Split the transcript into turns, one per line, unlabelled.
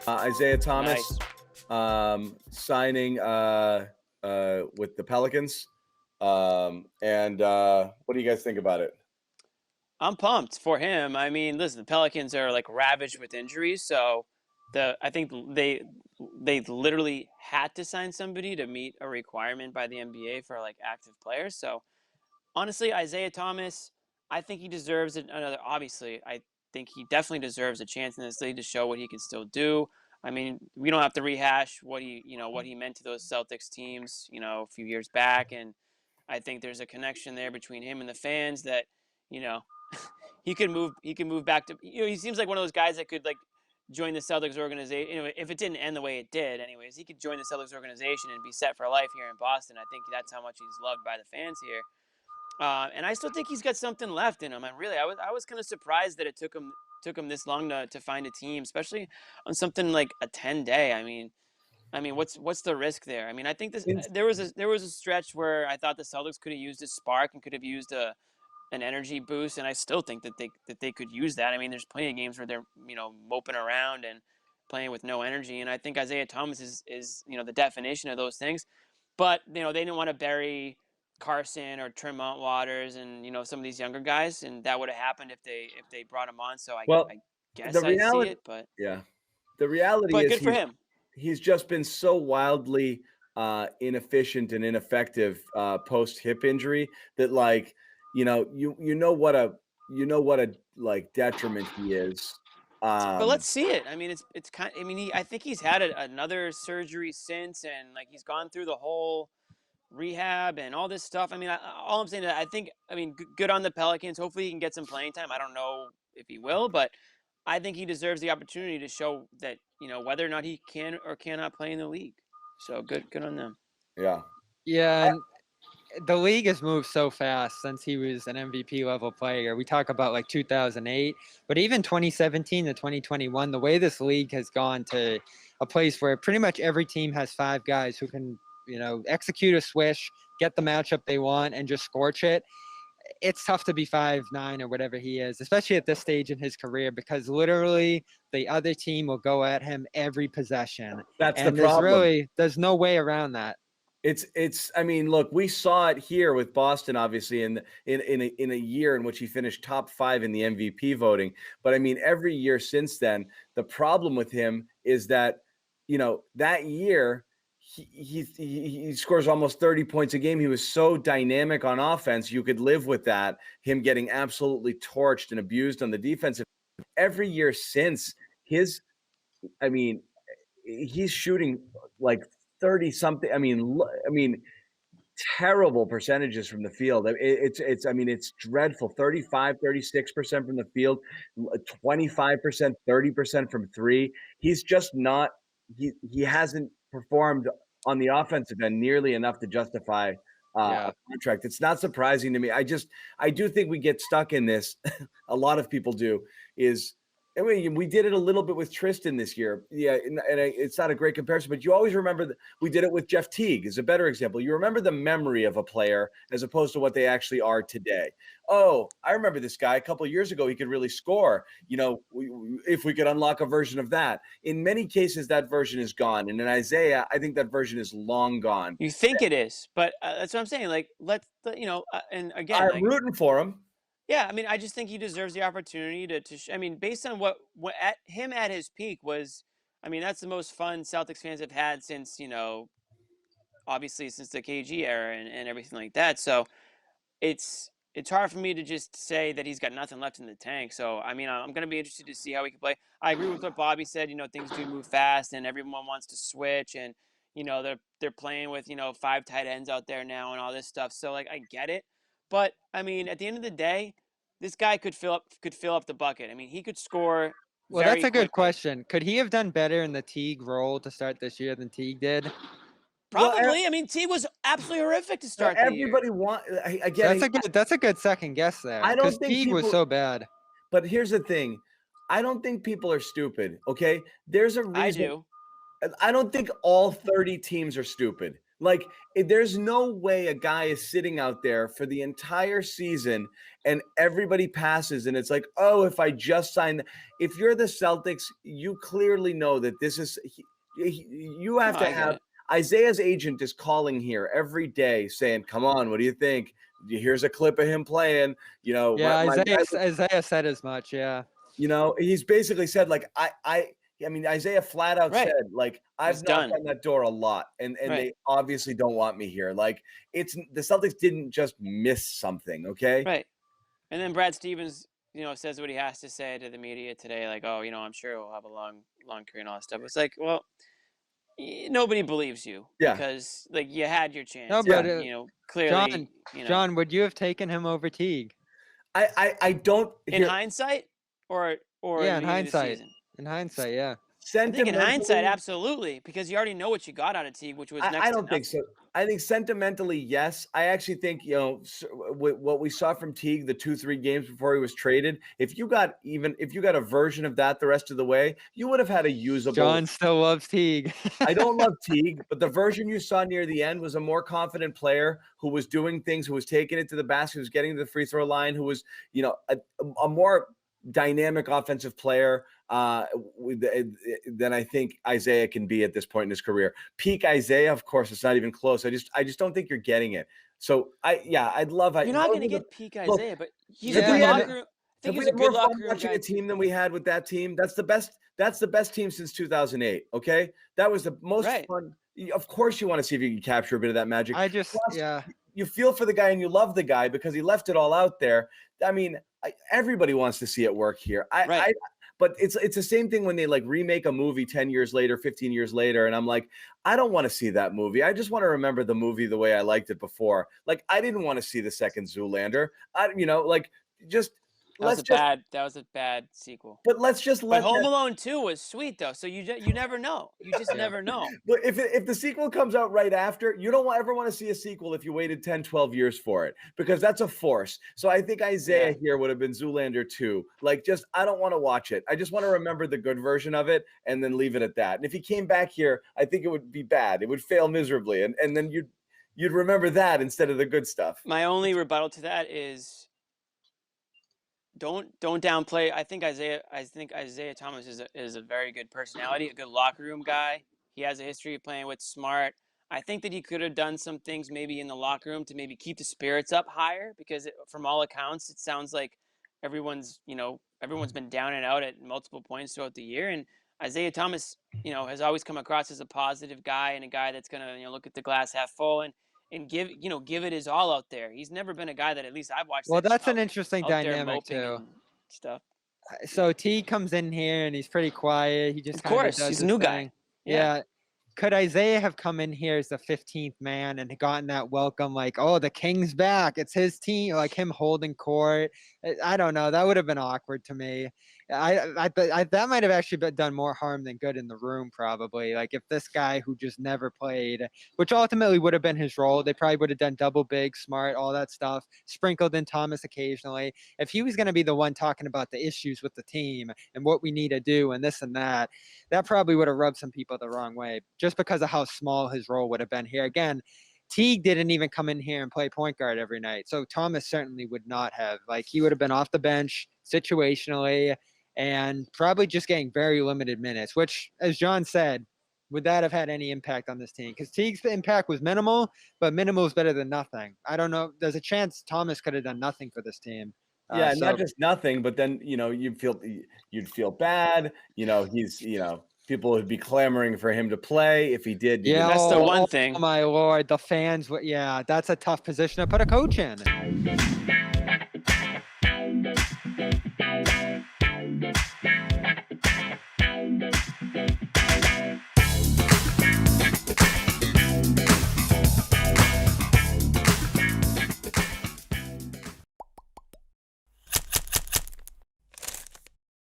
Isaiah Thomas
Nice.
signing with the Pelicans. And what do you guys think about it?
I'm pumped for him. I mean, listen, the Pelicans are like ravaged with injuries, so I think they literally had to sign somebody to meet a requirement by the NBA for like active players. So honestly, Isaiah Thomas, I think he deserves another. Obviously, I think he definitely deserves a chance in this league to show what he can still do. I mean, we don't have to rehash what he meant to those Celtics teams, a few years back, and I think there's a connection there between him and the fans that, you know, he can move back to, he seems like one of those guys that could like join the Celtics organization. If it didn't end the way it did, anyways, he could join the Celtics organization and be set for life here in Boston. I think that's how much he's loved by the fans here. And I still think he's got something left in him. And really, I was kind of surprised that it took him this long to find a team, especially on something like a 10-day. I mean, what's the risk there? I mean, I think there was a stretch where I thought the Celtics could have used a spark and could have used an energy boost, and I still think that they could use that. I mean, there's plenty of games where they're moping around and playing with no energy, and I think Isaiah Thomas is the definition of those things. But they didn't want to bury Carson or Tremont Waters and some of these younger guys, and that would have happened if they brought him on. So I
Well,
guess
the
I see
reality,
it, but
yeah, the reality is
good for him.
he's just been so wildly inefficient and ineffective post hip injury that you know what a like detriment he is.
But let's see it. I mean, it's kind. I mean, I think he's had another surgery since, and like he's gone through the whole rehab and all this stuff. I mean, all I'm saying is I think. I mean, good on the Pelicans. Hopefully, he can get some playing time. I don't know if he will, but I think he deserves the opportunity to show that whether or not he can or cannot play in the league. So good on them.
Yeah.
Yeah, and the league has moved so fast since he was an MVP level player. We talk about like 2008, but even 2017 to 2021, the way this league has gone to a place where pretty much every team has 5 guys who can, execute a swish, get the matchup they want, and just scorch it. It's tough to be 5'9" or whatever he is, especially at this stage in his career, because literally the other team will go at him every possession.
That's
and
the problem.
There's no way around that.
I mean, look, we saw it here with Boston, obviously, in a year in which he finished top 5 in the MVP voting. But I mean, every year since then, the problem with him is that, that year he scores almost 30 points a game. He was so dynamic on offense. You could live with that, him getting absolutely torched and abused on the defensive. Every year since he's shooting like 30 something. I mean, terrible percentages from the field. It's dreadful. 35, 36% from the field, 25%, 30% from 3. He's just not, he hasn't performed on the offensive end nearly enough to justify a contract. It's not surprising to me. I do think we get stuck in this. A lot of people do I mean, we did it a little bit with Tristan this year. Yeah, and it's not a great comparison, but you always remember that we did it with Jeff Teague is a better example. You remember the memory of a player as opposed to what they actually are today. Oh, I remember this guy a couple of years ago. He could really score. If we could unlock a version of that. In many cases, that version is gone. And in Isaiah, I think that version is long gone.
You think it is, but that's what I'm saying. Like, and again,
I'm rooting for him.
Yeah, I mean, I just think he deserves the opportunity I mean, based on what at his peak was, I mean, that's the most fun Celtics fans have had since, obviously since the KG era and everything like that. So it's hard for me to just say that he's got nothing left in the tank. So, I mean, I'm going to be interested to see how he can play. I agree with what Bobby said. Things do move fast and everyone wants to switch and, they're playing with, 5 tight ends out there now and all this stuff. So, like, I get it. But I mean, at the end of the day, this guy could fill up the bucket. I mean, he could score.
Well, that's a good
quickly.
question. Could he have done better in the Teague role to start this year than Teague did?
Probably. Well, I mean, Teague was absolutely horrific to start the year.
That's a good second guess there.
I don't think
Teague was so bad.
But here's the thing. I don't think people are stupid, okay? There's a reason.
I do.
I don't think all 30 teams are stupid. Like, there's no way a guy is sitting out there for the entire season and everybody passes, and it's like, oh, if I just signed. If you're the Celtics, you clearly know that this is. You have
No,
to
I get
have
it.
Isaiah's agent is calling here every day saying, "Come on, what do you think? Here's a clip of him playing. You know,
Yeah,
my guy
Isaiah said as much. Yeah.
he's basically said like I mean Isaiah flat out
Right.
said like
He's
I've knocked
done.
on that door a lot and
Right.
they obviously don't want me here. Like it's the Celtics didn't just miss something, okay?
Right. And then Brad Stevens, says what he has to say to the media today, like, oh, I'm sure he'll have a long, long career and all that stuff. It's like, well, nobody believes you
Yeah.
because like you had your
No,
chance,
but
and clearly,
John, would you have taken him over Teague?
I don't
in
hear
hindsight or in
Yeah,
the
in
beginning of the
hindsight.
season.
In hindsight, yeah.
I think in hindsight,
sentimentally.
absolutely, because you already know what you got out of Teague, which was next
I
to
don't think
nothing.
so. I think sentimentally, yes. I actually think, what we saw from Teague the 2-3 games before he was traded, if you got a version of that the rest of the way, you would have had a usable.
John still loves Teague.
I don't love Teague, but the version you saw near the end was a more confident player who was doing things, who was taking it to the basket, who was getting to the free throw line, who was, a more dynamic offensive player than I think Isaiah can be at this point in his career. Peak Isaiah, of course, it's not even close. I just don't think you're getting it. So I'd love.
You're not going to get peak Isaiah, but he's a
Yeah,
good
yeah,
locker room. I think
Have
he's
we
a
had
good
more fun
locker room
watching
guy
a team
too.
than we had with that team? That's the best. That's the best team since 2008. Okay, that was the most
Right.
fun. Of course, you want to see if you can capture a bit of that magic. Plus,
yeah.
you feel for the guy and you love the guy because he left it all out there. I mean, everybody wants to see it work here.
Right.
But it's the same thing when they like remake a movie 10 years later, 15 years later, and I'm like, I don't want to see that movie. I just want to remember the movie the way I liked it before. Like I didn't want to see the second Zoolander.
That was a bad sequel.
But let's just
But
let
Home
that.
Alone 2 was sweet though, so you never know. You just never know.
But if the sequel comes out right after, you don't ever want to see a sequel if you waited 10, 12 years for it, because that's a force. So I think Isaiah here would have been Zoolander 2. Like, I don't want to watch it. I just want to remember the good version of it and then leave it at that. And if he came back here, I think it would be bad. It would fail miserably. And then you'd remember that instead of the good stuff.
My only rebuttal to that is don't downplay. I think Isaiah Thomas is a very good personality, a good locker room guy. He has a history of playing with Smart. I think that he could have done some things maybe in the locker room to maybe keep the spirits up higher, because from all accounts it sounds like everyone's been down and out at multiple points throughout the year, and Isaiah Thomas has always come across as a positive guy and a guy that's going to look at the glass half full and give it his all out there. He's never been a guy that at least I've watched.
Well, that's an interesting dynamic too.
And stuff.
So T comes in here and he's pretty quiet. He just
of course
does
he's a new guy.
Yeah. Could Isaiah have come in here as the 15th man and gotten that welcome, like, oh, the King's back, it's his team, like him holding court? I don't know. That would have been awkward to me. That might have actually done more harm than good in the room, probably. Like if this guy who just never played, which ultimately would have been his role, they probably would have done double big, Smart, all that stuff, sprinkled in Thomas occasionally. If he was going to be the one talking about the issues with the team and what we need to do and this and that, that probably would have rubbed some people the wrong way, just because of how small his role would have been here. Again, Teague didn't even come in here and play point guard every night. So Thomas certainly would not have. Like he would have been off the bench situationally and probably just getting very limited minutes, which, as John said, would that have had any impact on this team? Because Teague's impact was minimal, but minimal is better than nothing. I don't know. There's a chance Thomas could have done nothing for this team.
Yeah, not just nothing, but then you'd feel bad. People would be clamoring for him to play if he did.
Yeah,
that's the one thing.
Oh my Lord, the fans. Yeah, that's a tough position to put a coach in.